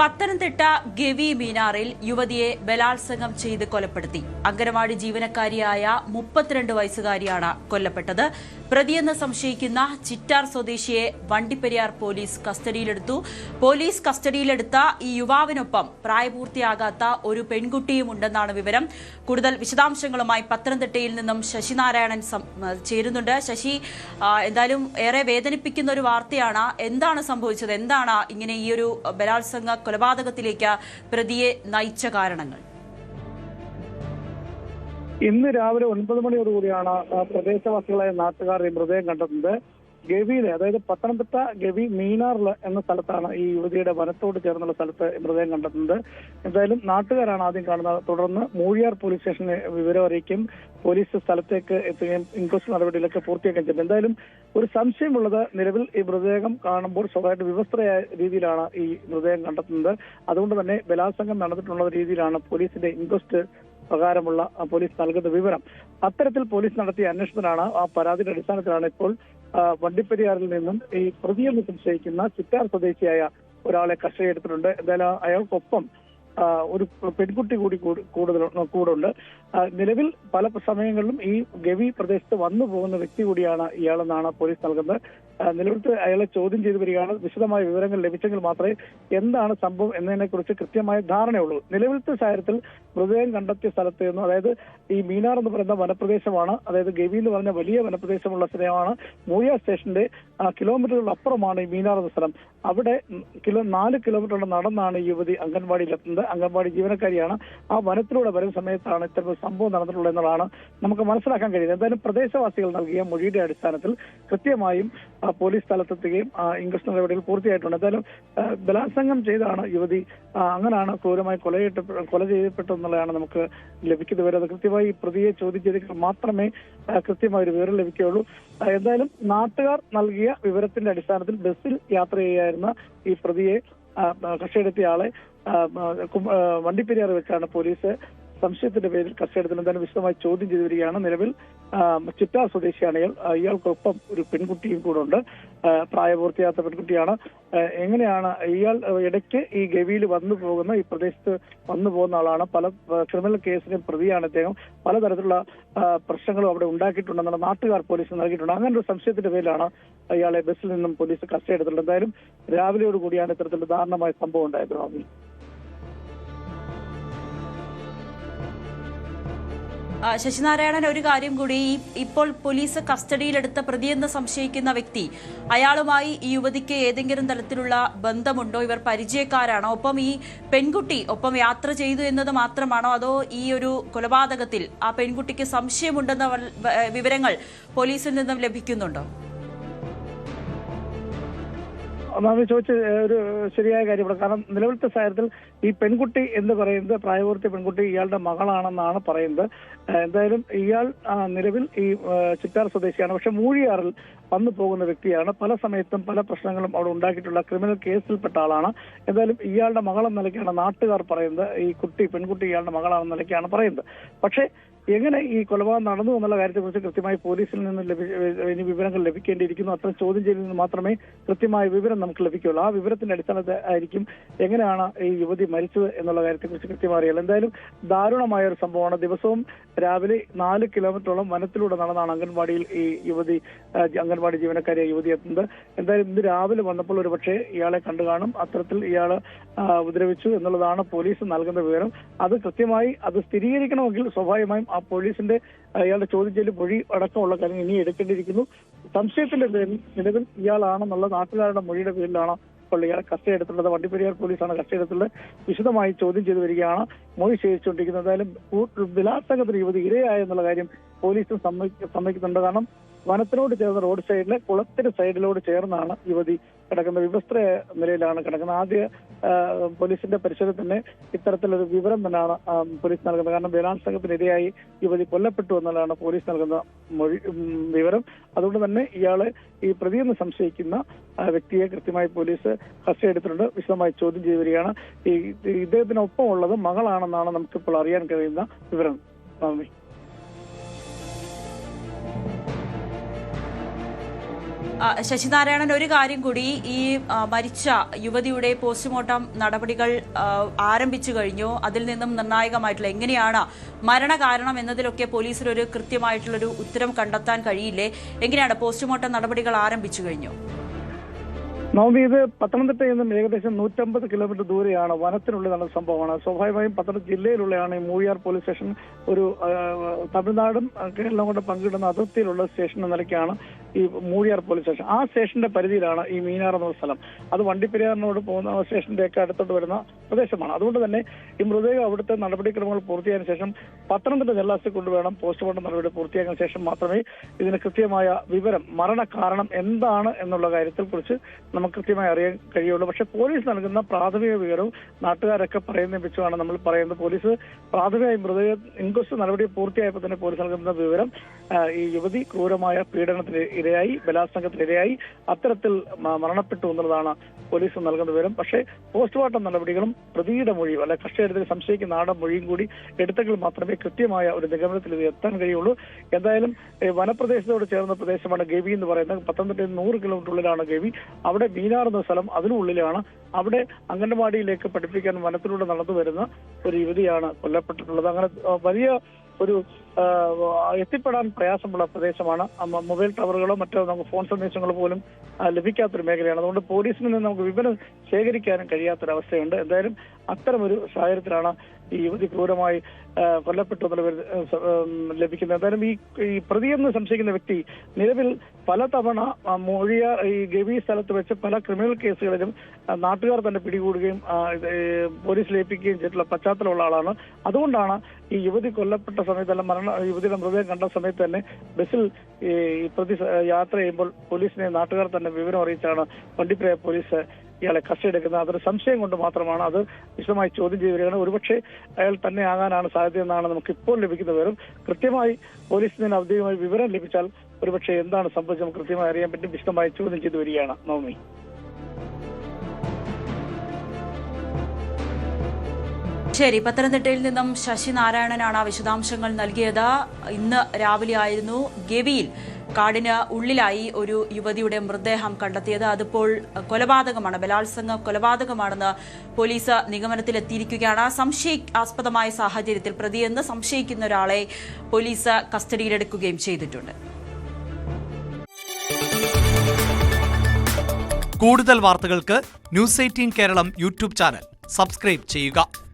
പത്തനംതിട്ട ഗവി മീനാറിൽ യുവതിയെ ബലാത്സംഗം ചെയ്ത് കൊലപ്പെടുത്തി. അംഗനവാടി ജീവനക്കാരിയായ 32 വയസ്സുകാരിയാണ് കൊല്ലപ്പെട്ടത്. പ്രതിയെന്ന് സംശയിക്കുന്ന ചിറ്റാർ സ്വദേശിയെ വണ്ടിപ്പെരിയാർ പോലീസ് കസ്റ്റഡിയിലെടുത്തു. പോലീസ് കസ്റ്റഡിയിലെടുത്ത ഈ യുവാവിനൊപ്പം പ്രായപൂർത്തിയാകാത്ത ഒരു പെൺകുട്ടിയുമുണ്ടെന്നാണ് വിവരം. കൂടുതൽ വിശദാംശങ്ങളുമായി പത്തനംതിട്ടയിൽ നിന്നും ശശിനാരായണൻ ചേരുന്നുണ്ട്. ശശി, എന്തായാലും ഏറെ വേദനിപ്പിക്കുന്ന ഒരു വാർത്തയാണ്. എന്താണ് സംഭവിച്ചത്? എന്താണ് ഇങ്ങനെ ഈ ഒരു ബലാത്സംഗ കൊലപാതകത്തിലേക്ക് പ്രതിയെ നയിച്ച കാരണങ്ങൾ? ഇന്ന് രാവിലെ 9 മണിയോടുകൂടിയാണ് പ്രദേശവാസികളായ നാട്ടുകാർ ഈ മൃതദേഹം കണ്ടെത്തുന്നത്. ഗവിയിലെ, അതായത് പത്തനംതിട്ട ഗവി മീനാറിൽ എന്ന സ്ഥലത്താണ് ഈ യുവതിയുടെ വനത്തോട് ചേർന്നുള്ള സ്ഥലത്ത് മൃതദേഹം കണ്ടെത്തുന്നത്. എന്തായാലും നാട്ടുകാരാണ് ആദ്യം കാണുന്നത്. തുടർന്ന് മൂഴിയാർ പോലീസ് സ്റ്റേഷനെ വിവരം അറിയിക്കും. പോലീസ് സ്ഥലത്തേക്ക് എത്തുകയും ഇൻക്വസ്റ്റ് നടപടികളൊക്കെ പൂർത്തിയാക്കുകയും ചെയ്യും. എന്തായാലും ഒരു സംശയമുള്ളത്, നിലവിൽ ഈ മൃതദേഹം കാണുമ്പോൾ സ്വകാര്യ വിവസ്ത്രയായ രീതിയിലാണ് ഈ മൃതദേഹം കണ്ടെത്തുന്നത്. അതുകൊണ്ട് തന്നെ ബലാത്സംഗം നടന്നിട്ടുള്ള രീതിയിലാണ് പോലീസിന്റെ ഇൻക്വസ്റ്റ് പ്രകാരമുള്ള പോലീസ് നൽകുന്ന വിവരം. അത്തരത്തിൽ പോലീസ് നടത്തിയ അന്വേഷണത്തിലാണ്, ആ പരാതിയുടെ അടിസ്ഥാനത്തിലാണ് ഇപ്പോൾ വണ്ടിപ്പെരിയാറിൽ നിന്നും ഈ പ്രതിയെന്ന് സംശയിക്കുന്ന ചിറ്റാർ സ്വദേശിയായ ഒരാളെ കസ്റ്റഡിയെടുത്തിട്ടുണ്ട്. എന്തായാലും അയാൾക്കൊപ്പം ഒരു പെൺകുട്ടി കൂടി കൂടുണ്ട്. നിലവിൽ പല സമയങ്ങളിലും ഈ ഗവി പ്രദേശത്ത് വന്നു പോകുന്ന വ്യക്തി കൂടിയാണ് ഇയാളെന്നാണ് പോലീസ് നൽകുന്നത്. നിലവിലത്തെ അയാളെ ചോദ്യം ചെയ്തു വരികയാണ്. വിശദമായ വിവരങ്ങൾ ലഭിച്ചെങ്കിൽ മാത്രമേ എന്താണ് സംഭവം എന്നതിനെ കുറിച്ച് കൃത്യമായ ധാരണയുള്ളൂ. നിലവിലത്തെ സാഹചര്യത്തിൽ മൃതദേഹം കണ്ടെത്തിയ സ്ഥലത്ത് നിന്നും, അതായത് ഈ മീനാർ എന്ന് പറയുന്ന വനപ്രദേശമാണ്, അതായത് ഗവി എന്ന് പറഞ്ഞ വലിയ വനപ്രദേശമുള്ള സ്ഥലമാണ്. മൂഴിയാർ സ്റ്റേഷന്റെ കിലോമീറ്ററുകൾ അപ്പുറമാണ് ഈ മീനാർ എന്ന സ്ഥലം. അവിടെ 4 കിലോമീറ്റർ നടന്നാണ് ഈ യുവതി അംഗൻവാടിയിലെത്തുന്നത്. അംഗൻവാടി ജീവനക്കാരിയാണ്. ആ വനത്തിലൂടെ വരുന്ന സമയത്താണ് ഇത്തരം സംഭവം നടന്നിട്ടുള്ളത് എന്നതാണ് നമുക്ക് മനസ്സിലാക്കാൻ കഴിയുന്നത്. എന്തായാലും പ്രദേശവാസികൾ നൽകിയ മൊഴിയുടെ അടിസ്ഥാനത്തിൽ കൃത്യമായും പോലീസ് സ്ഥലത്തെത്തുകയും ഇൻക്വസ്റ്റ് നടപടികൾ പൂർത്തിയായിട്ടുണ്ട്. എന്തായാലും ബലാത്സംഗം ചെയ്താണ് യുവതി, അങ്ങനെയാണ് ക്രൂരമായി കൊല ചെയ്യപ്പെട്ടെന്നുള്ളതാണ് നമുക്ക് ലഭിക്കുന്ന വിവരം. കൃത്യമായി പ്രതിയെ ചോദ്യം ചെയ്തെങ്കിൽ മാത്രമേ കൃത്യമായ ഒരു വിവരം ലഭിക്കുകയുള്ളൂ. എന്തായാലും നാട്ടുകാർ നൽകിയ വിവരത്തിന്റെ അടിസ്ഥാനത്തിൽ ബസ്സിൽ യാത്ര ചെയ്യായിരുന്ന ഈ പ്രതിയെ, കസ്റ്റഡിയെടുത്തിയ ആളെ വണ്ടിപ്പെരിയാർ വെച്ചാണ് പോലീസ് സംശയത്തിന്റെ പേരിൽ കസ്റ്റഡിയെടുത്തത്. എന്തായാലും വിശദമായി ചോദ്യം ചെയ്തു വരികയാണ്. നിലവിൽ ചിറ്റാർ സ്വദേശിയാണ് ഇയാൾക്കൊപ്പം ഒരു പെൺകുട്ടിയും കൂടെ ഉണ്ട്. പ്രായപൂർത്തിയാത്ത പെൺകുട്ടിയാണ്. എങ്ങനെയാണ് ഇയാൾ ഇടയ്ക്ക് ഈ ഗവിയിൽ വന്നു പോകുന്ന, ഈ പ്രദേശത്ത് വന്നു പോകുന്ന ആളാണ്. പല ക്രിമിനൽ കേസിലും പ്രതിയാണ് ഇദ്ദേഹം. പലതരത്തിലുള്ള പ്രശ്നങ്ങളും അവിടെ ഉണ്ടാക്കിയിട്ടുണ്ടെന്നുള്ള നാട്ടുകാർ പോലീസിന് നൽകിയിട്ടുണ്ട്. അങ്ങനെ ഒരു സംശയത്തിന്റെ പേരിലാണ് ഇയാളെ ബസ്സിൽ നിന്നും പോലീസ് കസ്റ്റഡി എടുത്തിട്ടുള്ളത്. എന്തായാലും രാവിലെയോടുകൂടിയാണ് ഇത്തരത്തിലുള്ള ദാരുണമായ സംഭവം ഉണ്ടായത്. ശശിനാരായണൻ, ഒരു കാര്യം കൂടി, ഇപ്പോൾ പോലീസ് കസ്റ്റഡിയിലെടുത്ത പ്രതിയെന്ന് സംശയിക്കുന്ന വ്യക്തി, അയാളുമായി ഈ യുവതിക്ക് ഏതെങ്കിലും തരത്തിലുള്ള ബന്ധമുണ്ടോ? ഇവർ പരിചയക്കാരാണോ? ഒപ്പം ഈ പെൺകുട്ടി ഒപ്പം യാത്ര ചെയ്തു എന്നത് മാത്രമാണോ, അതോ ഈ ഒരു കൊലപാതകത്തിൽ ആ പെൺകുട്ടിക്ക് സംശയമുണ്ടെന്ന വിവരങ്ങൾ പോലീസിൽ നിന്നും ലഭിക്കുന്നുണ്ടോ? ഒന്നാമത് ചോദിച്ച ഒരു ശരിയായ കാര്യമാണ്. കാരണം നിലവിലത്തെ സാഹചര്യത്തിൽ ഈ പെൺകുട്ടി എന്ന് പറയുന്നത്, പ്രായപൂർത്തിയ പെൺകുട്ടി ഇയാളുടെ മകളാണെന്നാണ് പറയുന്നത്. എന്തായാലും ഇയാൾ നിലവിൽ ഈ ചിറ്റാർ സ്വദേശിയാണ്. പക്ഷെ മൂഴിയാറിൽ വന്നു പോകുന്ന വ്യക്തിയാണ്. പല സമയത്തും പല പ്രശ്നങ്ങളും അവിടെ ഉണ്ടാക്കിയിട്ടുള്ള ക്രിമിനൽ കേസിൽപ്പെട്ട ആളാണ്. എന്തായാലും ഇയാളുടെ മകളെന്ന നിലയ്ക്കാണ് നാട്ടുകാർ പറയുന്നത്. ഈ പെൺകുട്ടി ഇയാളുടെ മകളാണെന്ന നിലയ്ക്കാണ് പറയുന്നത്. പക്ഷേ എങ്ങനെ ഈ കൊലപാതകം നടന്നു എന്നുള്ള കാര്യത്തെക്കുറിച്ച് കൃത്യമായി പോലീസിൽ നിന്ന് ഇനി വിവരങ്ങൾ ലഭിക്കേണ്ടിയിരിക്കുന്നു. അത്തരം ചോദ്യം ചെയ്തതിൽ നിന്ന് മാത്രമേ കൃത്യമായ വിവരം നമുക്ക് ലഭിക്കുകയുള്ളൂ. ആ വിവരത്തിന്റെ അടിസ്ഥാനത്തിൽ ആയിരിക്കും എങ്ങനെയാണ് ഈ യുവതി മരിച്ചത് എന്നുള്ള കാര്യത്തെക്കുറിച്ച് കൃത്യമായി അറിയാം. എന്തായാലും ദാരുണമായ ഒരു സംഭവമാണ്. ദിവസവും രാവിലെ 4 കിലോമീറ്ററോളം വനത്തിലൂടെ നടന്നാണ് അംഗൻവാടിയിൽ ഈ യുവതി, അംഗൻവാടി ജീവനക്കാരിയായ യുവതി എത്തുന്നത്. എന്തായാലും ഇന്ന് രാവിലെ വന്നപ്പോൾ ഒരുപക്ഷെ ഇയാളെ കണ്ടു കാണും. അത്തരത്തിൽ ഇയാള് ഉപദ്രവിച്ചു എന്നുള്ളതാണ് പോലീസ് നൽകുന്ന വിവരം. അത് കൃത്യമായി സ്ഥിരീകരിക്കണമെങ്കിൽ സ്വാഭാവികമായും ആ പോലീസിന്റെ ഇയാളുടെ ചോദ്യം ചെയ്യൽ മൊഴി അടക്കമുള്ള കാര്യം ഇനി എടുക്കേണ്ടിയിരിക്കുന്നു. സംശയത്തിന്റെ പേരിൽ നിലവിൽ ഇയാളാണെന്നുള്ള നാട്ടുകാരുടെ മൊഴിയുടെ പേരിലാണ് ഇപ്പോൾ ഇയാളെ കസ്റ്റഡി എടുത്തിട്ടുള്ളത്. വണ്ടിപ്പെരിയാർ പോലീസാണ് കസ്റ്റഡി എടുത്തുള്ളത്. വിശദമായി ചോദ്യം ചെയ്തു വരികയാണ്, മൊഴി ശേഖരിച്ചുകൊണ്ടിരിക്കുന്നത്. എന്തായാലും ബലാത്സംഗത്തിന് യുവതി ഇരയായ എന്നുള്ള കാര്യം പോലീസും സമ്മതിക്കുന്നുണ്ട്. കാരണം വനത്തിനോട് ചേർന്ന റോഡ് സൈഡിലെ കുളത്തിന്റെ സൈഡിലോട് ചേർന്നാണ് യുവതി കിടക്കുന്നത്. വിവസ്ത്ര നിലയിലാണ് കിടക്കുന്നത്. ആദ്യ പോലീസിന്റെ പരിശോധന തന്നെ ഇത്തരത്തിലൊരു വിവരം തന്നെയാണ് പോലീസ് നൽകുന്നത്. കാരണം ബലാത്സംഗത്തിനിരയായി യുവതി കൊല്ലപ്പെട്ടു എന്നുള്ളതാണ് പോലീസ് നൽകുന്ന വിവരം. അതുകൊണ്ട് തന്നെ ഇയാളെ, ഈ പ്രതിയെന്ന് സംശയിക്കുന്ന വ്യക്തിയെ കൃത്യമായി പോലീസ് കസ്റ്റഡി എടുത്തിട്ടുണ്ട്. വിശദമായി ചോദ്യം ചെയ്തു വരികയാണ്. ഇദ്ദേഹത്തിനൊപ്പം ഉള്ളത് മകളാണെന്നാണ് നമുക്കിപ്പോൾ അറിയാൻ കഴിയുന്ന വിവരം. നന്ദി. ശശിനാരായണൻ, ഒരു കാര്യം കൂടി, ഈ മരിച്ച യുവതിയുടെ പോസ്റ്റ്മോർട്ടം നടപടികൾ ആരംഭിച്ചു കഴിഞ്ഞു. അതിൽ നിന്നും നിർണായകമായിട്ടുള്ള എങ്ങനെയാണ് മരണകാരണം എന്നതിലൊക്കെ പോലീസിന് ഒരു കൃത്യമായിട്ടുള്ളൊരു ഉത്തരം കണ്ടെത്താൻ കഴിയില്ലേ? എങ്ങനെയാണ് പോസ്റ്റ്മോർട്ടം നടപടികൾ ആരംഭിച്ചു കഴിഞ്ഞു? നവമി, ഇത് പത്തനംതിട്ടയിൽ നിന്നും ഏകദേശം 150 കിലോമീറ്റർ ദൂരെയാണ്, വനത്തിനുള്ളിൽ നടന്ന സംഭവമാണ്. സ്വാഭാവികമായും പത്തനംതിട്ട ജില്ലയിലുള്ളതാണ് ഈ മൂഴിയാർ പോലീസ് സ്റ്റേഷൻ. ഒരു തമിഴ്നാടും കേരളം കൊണ്ട് പങ്കിടുന്ന അതിർത്തിയിലുള്ള സ്റ്റേഷൻ എന്ന നിലയ്ക്കാണ് ഈ മൂഴിയാർ പോലീസ് സ്റ്റേഷൻ. ആ സ്റ്റേഷന്റെ പരിധിയിലാണ് ഈ മീനാർ എന്ന സ്ഥലം. അത് വണ്ടിപ്പെരിയാറിനോട് പോകുന്ന സ്റ്റേഷന്റെ ഒക്കെ അടുത്തോട്ട് വരുന്ന പ്രദേശമാണ്. അതുകൊണ്ട് തന്നെ ഈ മൃതദേഹം അവിടുത്തെ നടപടിക്രമങ്ങൾ പൂർത്തിയായതിനു ശേഷം പത്തനംതിട്ട ജില്ലാ ആശുപത്രിയിൽ കൊണ്ടുവേണം. പോസ്റ്റ്മോർട്ടം നടപടി പൂർത്തിയാക്കിയ ശേഷം മാത്രമേ ഇതിന് കൃത്യമായ വിവരം, മരണകാരണം എന്താണ് എന്നുള്ള കാര്യത്തെ കുറിച്ച് നമുക്ക് കൃത്യമായി അറിയാൻ കഴിയുള്ളൂ. പക്ഷെ പോലീസ് നൽകുന്ന പ്രാഥമിക വിവരവും നാട്ടുകാരൊക്കെ പറയുന്ന വെച്ചാണ് നമ്മൾ പറയുന്നത്. പോലീസ് പ്രാഥമിക മൃതദേഹ ഇൻക്വസ്റ്റ് നടപടി പൂർത്തിയായപ്പോൾ തന്നെ പോലീസ് നൽകുന്ന വിവരം ഈ യുവതി ക്രൂരമായ പീഡനത്തിന് ഇരയായി, ബലാത്സംഗത്തിന് ഇരയായി, അത്തരത്തിൽ മരണപ്പെട്ടു എന്നുള്ളതാണ് പോലീസ് നൽകുന്ന വിവരം. പക്ഷേ പോസ്റ്റ്മോർട്ടം നടപടികളും പ്രതിയുടെ മൊഴിയും അല്ലെ കസ്റ്റഡിയിൽ സംശയിക്കുന്ന ആടെ മൊഴിയും കൂടി എടുത്തെങ്കിൽ മാത്രമേ കൃത്യമായ ഒരു നിഗമനത്തിൽ ഇത് എത്താൻ കഴിയുള്ളൂ. എന്തായാലും വനപ്രദേശത്തോട് ചേർന്ന പ്രദേശമാണ് ഗവി എന്ന് പറയുന്നത്. പത്തനംതിട്ടയിൽ 100 കിലോമീറ്റർ ഉള്ളിലാണ് ഗവി. അവിടെ മീനാർ എന്ന സ്ഥലം അതിനുള്ളിലാണ്. അവിടെ അംഗൻവാടിയിലേക്ക് പഠിപ്പിക്കാൻ വനത്തിലൂടെ നടന്നു വരുന്ന ഒരു യുവതിയാണ് കൊല്ലപ്പെട്ടിട്ടുള്ളത്. അങ്ങനെ വലിയ ഒരു എത്തിപ്പെടാൻ പ്രയാസമുള്ള പ്രദേശമാണ്. മൊബൈൽ ടവറുകളോ മറ്റോ നമുക്ക് ഫോൺ സന്ദേശങ്ങളോ പോലും ലഭിക്കാത്തൊരു മേഖലയാണ്. അതുകൊണ്ട് പോലീസിൽ നിന്ന് നമുക്ക് വിവരം ശേഖരിക്കാനും കഴിയാത്തൊരവസ്ഥയുണ്ട്. എന്തായാലും അത്തരമൊരു സാഹചര്യത്തിലാണ് ഈ യുവതി ക്രൂരമായി കൊല്ലപ്പെട്ടു എന്നുള്ള ലഭിക്കുന്നത്. എന്തായാലും ഈ പ്രതിയെന്ന് സംശയിക്കുന്ന വ്യക്തി നിലവിൽ പലതവണ മൂഴിയാർ ഈ ഗവി സ്ഥലത്ത് വെച്ച് പല ക്രിമിനൽ കേസുകളിലും നാട്ടുകാർ തന്നെ പിടികൂടുകയും പോലീസിൽ ഏൽപ്പിക്കുകയും ചെയ്തിട്ടുള്ള പശ്ചാത്തലമുള്ള ആളാണ്. അതുകൊണ്ടാണ് ഈ യുവതി കൊല്ലപ്പെട്ട സമയത്തെല്ലാം യുവതിയുടെ മൃതദേഹം കണ്ട സമയത്ത് തന്നെ ബസ്സിൽ ഈ പ്രതി യാത്ര ചെയ്യുമ്പോൾ പോലീസിനെ നാട്ടുകാർ തന്നെ വിവരം അറിയിച്ചാണ് വണ്ടിപ്പെരിയാർ പോലീസ് ഇയാളെ കസ്റ്റഡി എടുക്കുന്നത്. അതൊരു സംശയം കൊണ്ട് മാത്രമാണ്. അത് വിശദമായി ചോദ്യം ചെയ്തു വരികയാണ്. ഒരുപക്ഷെ അയാൾ തന്നെ ആകാനാണ് സാധ്യത എന്നാണ് നമുക്ക് ഇപ്പോൾ ലഭിക്കുന്ന വിവരം. കൃത്യമായി പോലീസിന് നിന്ന് ഔദ്യോഗികമായി വിവരം ലഭിച്ചാൽ ഒരുപക്ഷെ എന്താണ് സംഭവിച്ചത് കൃത്യമായി അറിയാൻ പറ്റും. വിശദമായി ചോദ്യം ചെയ്തു വരികയാണ് നവമി. ശരി, പത്തനംതിട്ടയിൽ നിന്നും ശശിനാരായണനാണ് വിശദാംശങ്ങൾ നൽകിയത്. ഇന്ന് രാവിലെ ആയിരുന്നു ഗവിയിൽ കാടിന് ഉള്ളിലായി ഒരു യുവതിയുടെ മൃതദേഹം കണ്ടെത്തിയത്. അതിപ്പോൾ കൊലപാതകമാണ്, ബലാത്സംഗ കൊലപാതകമാണെന്ന് പോലീസ് നിഗമനത്തിലെത്തിയിരിക്കുകയാണ്. സംശയാസ്പദമായ സാഹചര്യത്തിൽ പ്രതിയെന്ന് സംശയിക്കുന്ന ഒരാളെ പോലീസ് കസ്റ്റഡിയിലെടുക്കുകയും ചെയ്തിട്ടുണ്ട്. കൂടുതൽ വാർത്തകൾക്ക് news 18 Keralam YouTube channel subscribe ചെയ്യുക.